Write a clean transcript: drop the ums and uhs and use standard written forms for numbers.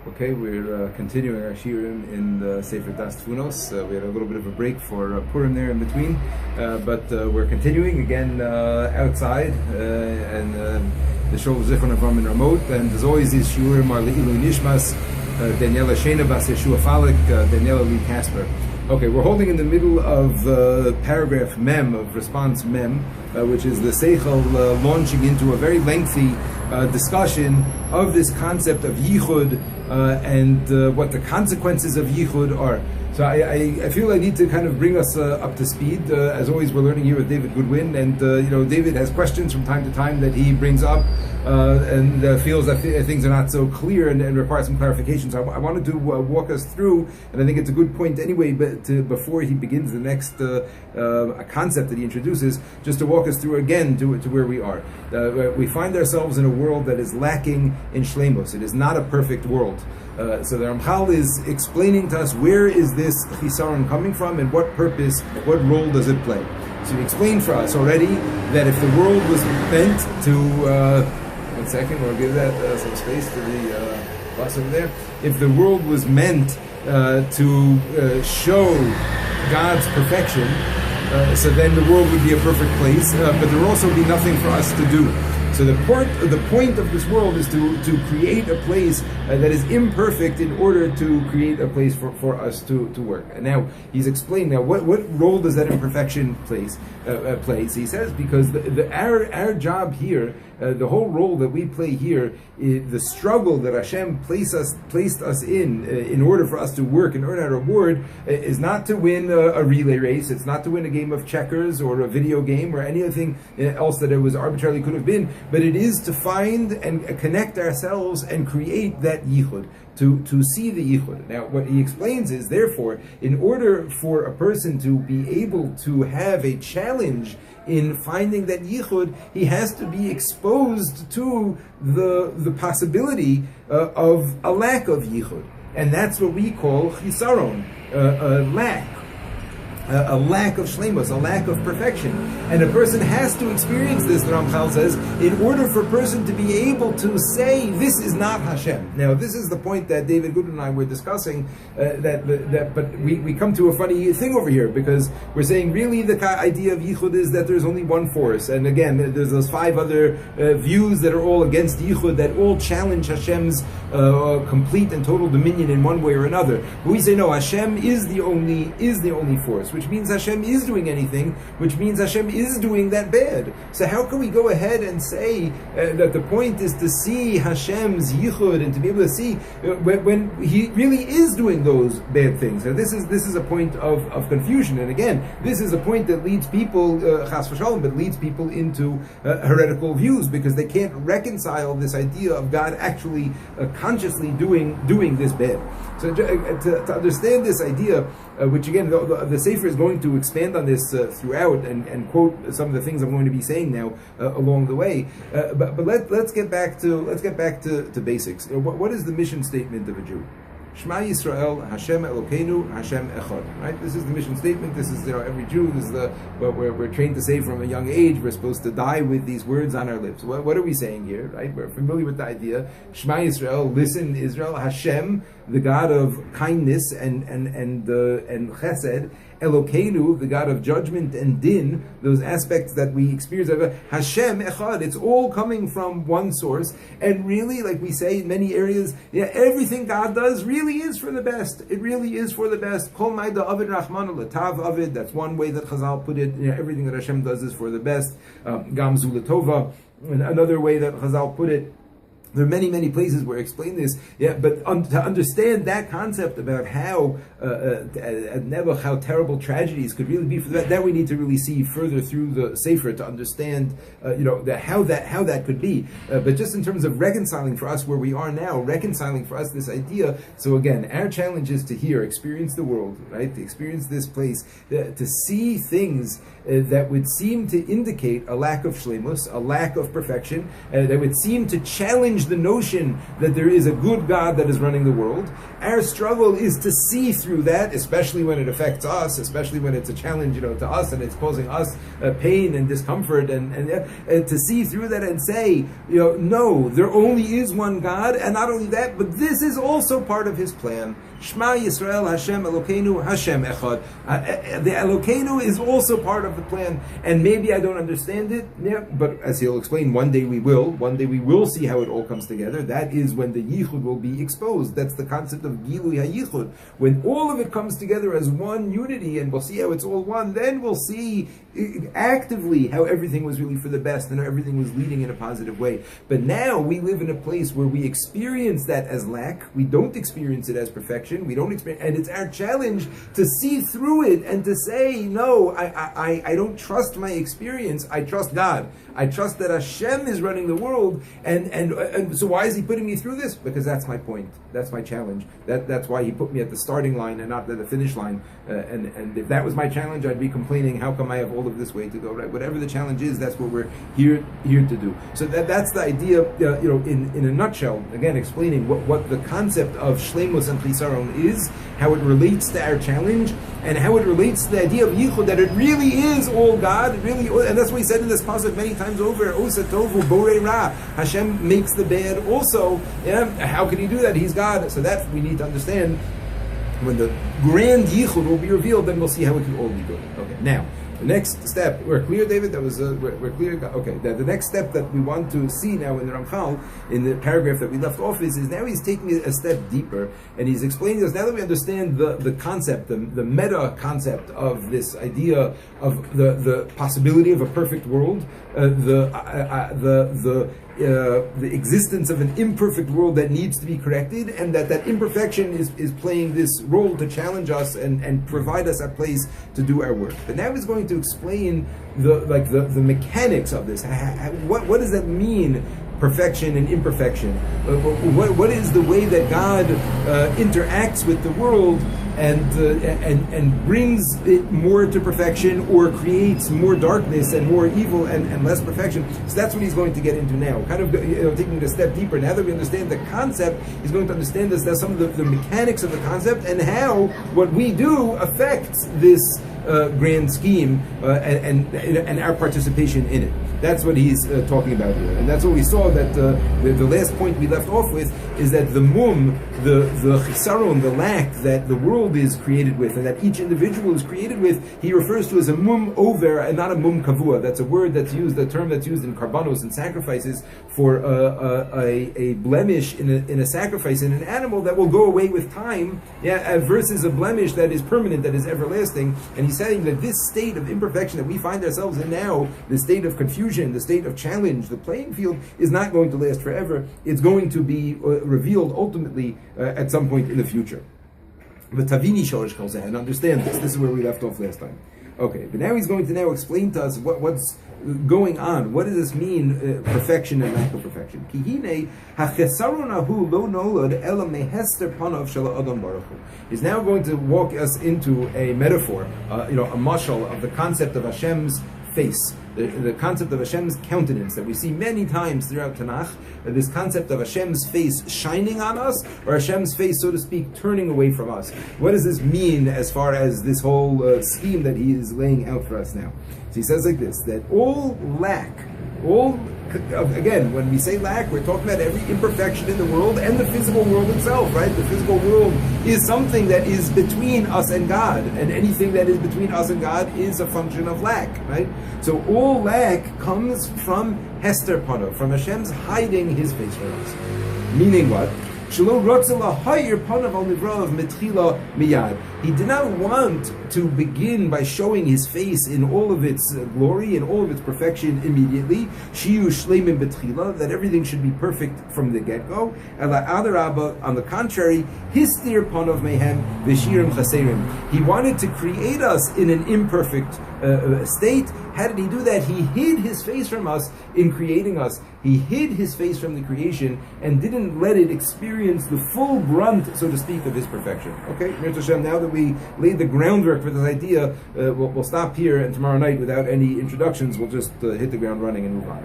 Okay, we're continuing our shiurim in the Sefer Daas Tevunos. We had a little bit of a break for Purim there in between, but we're continuing again outside and the Shul of Zichron Avraham in Ramot. And as always, these shiurim are nishmas, Daniella Sheina, Yehoshua Falik, Daniella Casper. Okay, we're holding in the middle of paragraph Mem of response Mem, which is the Seichel launching into a very lengthy discussion of this concept of Yichud and what the consequences of Yichud are. So I feel I need to kind of bring us up to speed. As always, we're learning here with David Goodwin, and David has questions from time to time that he brings up and feels that things are not so clear and require some clarification. So I wanted to walk us through, and I think it's a good point anyway, but before he begins the next concept that he introduces, just to walk us through again to where we are. We find ourselves in a world that is lacking in shleimus. It is not a perfect world. So the Ramchal is explaining to us where is this chisaron coming from and what purpose, what role does it play. So he explained for us already that if the world was meant to, one second, we'll give that some space to the bus over there. If the world was meant to show God's perfection, so then the world would be a perfect place, but there would also be nothing for us to do. So the point of this world is to create a place that is imperfect in order to create a place for us to work. And now he's explained now what role does that imperfection play? He says because our job here, the whole role that we play here, the struggle that Hashem placed us in order for us to work and earn our reward, is not to win a relay race. It's not to win a game of checkers or a video game or anything else that it was arbitrarily could have been. But it is to find and connect ourselves and create that yichud, to see the yichud. Now, what he explains is, therefore, in order for a person to be able to have a challenge in finding that yichud, he has to be exposed to the possibility of a lack of yichud. And that's what we call chisaron, a lack. A lack of shleimus, a lack of perfection. And a person has to experience this, the Ramchal says, in order for a person to be able to say, this is not Hashem. Now, this is the point that David Goodwin and I were discussing, but we come to a funny thing over here, because we're saying, really, the idea of Yichud is that there's only one force. And again, there's those 5 other views that are all against Yichud, that all challenge Hashem's complete and total dominion in one way or another. But we say, no, Hashem is the only force, which means Hashem is doing anything, which means Hashem is doing that bad. So how can we go ahead and say that the point is to see Hashem's yichud and to be able to see when He really is doing those bad things? Now this is a point of confusion, and again, this is a point that leads people, chas v'shalom, but leads people into heretical views, because they can't reconcile this idea of God actually consciously doing this bad. So to understand this idea, which again the Sefer is going to expand on this throughout and quote some of the things I'm going to be saying now along the way. But let's get back to basics. What is the mission statement of a Jew? Shema Yisrael, Hashem Elokeinu, Hashem Echad. Right? This is the mission statement. This is every Jew. This is what we're trained to say from a young age. We're supposed to die with these words on our lips. What are we saying here? Right? We're familiar with the idea. Shema Yisrael, listen Israel. Hashem, the God of kindness and Chesed. Elokeinu, the God of judgment and din, those aspects that we experience. Hashem Echad, it's all coming from one source. And really, like we say in many areas, everything God does really is for the best. It really is for the best. Kol Maida Avid Rachmanu Latav Avid, that's one way that Chazal put it. Everything that Hashem does is for the best. Gam Zu L'Tova, another way that Chazal put it. There are many, many places where I explain this, but to understand that concept about how how terrible tragedies could really be for that we need to really see further through the Sefer to understand, how that could be. But just in terms of reconciling for us where we are now, reconciling for us this idea. So again, our challenge is to experience the world, right? To experience this place, to see things that would seem to indicate a lack of shleimus, a lack of perfection, that would seem to challenge challenge the notion that there is a good God that is running the world. Our struggle is to see through that, especially when it affects us, especially when it's a challenge, to us, and it's causing us pain and discomfort, and to see through that and say, no, there only is one God, and not only that, but this is also part of His plan. Shema Yisrael Hashem Elokeinu Hashem Echad. The Elokeinu is also part of the plan, and maybe I don't understand it, but as he'll explain, one day we will see how it all comes together. That is when the Yichud will be exposed. That's the concept of Gilui HaYichud. When all of it comes together as one unity, and we'll see how it's all one, then we'll see actively how everything was really for the best and how everything was leading in a positive way. But now we live in a place where we experience that as lack. We don't experience it as perfection. We don't experience, and it's our challenge to see through it and to say, no, I don't trust my experience. I trust God. I trust that Hashem is running the world, and so why is He putting me through this? Because that's my point. That's my challenge. That's why He put me at the starting line and not at the finish line. And if that was my challenge, I'd be complaining, how come I have all of this way to go? Right? Whatever the challenge is, that's what we're here to do. So that's the idea. In a nutshell, again, explaining what the concept of shleimus and chisaron is, how it relates to our challenge, and how it relates to the idea of yichud, that it really is all God, and that's what He said in this passage many times over. Osa tovu borei ra. Hashem makes the bad also. How can He do that? He's God. So that we need to understand. When the grand yichud will be revealed, then we'll see how it can all be good. Okay, now the next step. We're clear, David. That was we're clear. Okay, the next step that we want to see now in the Ramchal, in the paragraph that we left off, is now he's taking it a step deeper, and he's explaining to us, now that we understand the concept, the meta concept of this idea of the possibility of a perfect world, the existence of an imperfect world that needs to be corrected, and that imperfection is playing this role to challenge us and provide us a place to do our work. But now he's going to explain the mechanics of this. What does that mean? Perfection and imperfection. What is the way that God interacts with the world and brings it more to perfection, or creates more darkness and more evil and less perfection? So that's what he's going to get into now. Kind of taking it a step deeper. Now that we understand the concept, he's going to understand that's some of the mechanics of the concept, and how what we do affects this grand scheme and our participation in it. That's what he's talking about here, and that's what we saw. That the last point we left off with is that the chisaron, the lack that the world is created with, and that each individual is created with, he refers to as a mum over and not a mum kavua. That's a word that's used, a term that's used in karbanos and sacrifices for a blemish in a sacrifice in an animal that will go away with time, versus a blemish that is permanent, that is everlasting. And he's saying that this state of imperfection that we find ourselves in now, the state of confusion, the state of challenge, the playing field, is not going to last forever. It's going to be revealed ultimately at some point in the future. But Tavini Shorish calls and understand this. This is where we left off last time. Okay, but now he's going to now explain to us what's going on. What does this mean, perfection and lack of perfection? He's now going to walk us into a metaphor, a mashal of the concept of Hashem's face, the concept of Hashem's countenance that we see many times throughout Tanakh, this concept of Hashem's face shining on us, or Hashem's face, so to speak, turning away from us. What does this mean as far as this whole scheme that he is laying out for us now? So he says like this, that all lack, again, when we say lack, we're talking about every imperfection in the world and the physical world itself, right? The physical world is something that is between us and God, and anything that is between us and God is a function of lack, right? So all lack comes from Hester Pano, from Hashem's hiding His face from us. Meaning what? He did not want to begin by showing His face in all of its glory and all of its perfection immediately. That everything should be perfect from the get-go. On the contrary, he wanted to create us in an imperfect state. How did He do that? He hid His face from us in creating us. He hid His face from the creation and didn't let it experience the full brunt, so to speak, of His perfection. Okay, now that we laid the groundwork for this idea, we'll stop here, and tomorrow night, without any introductions, we'll just hit the ground running and move on.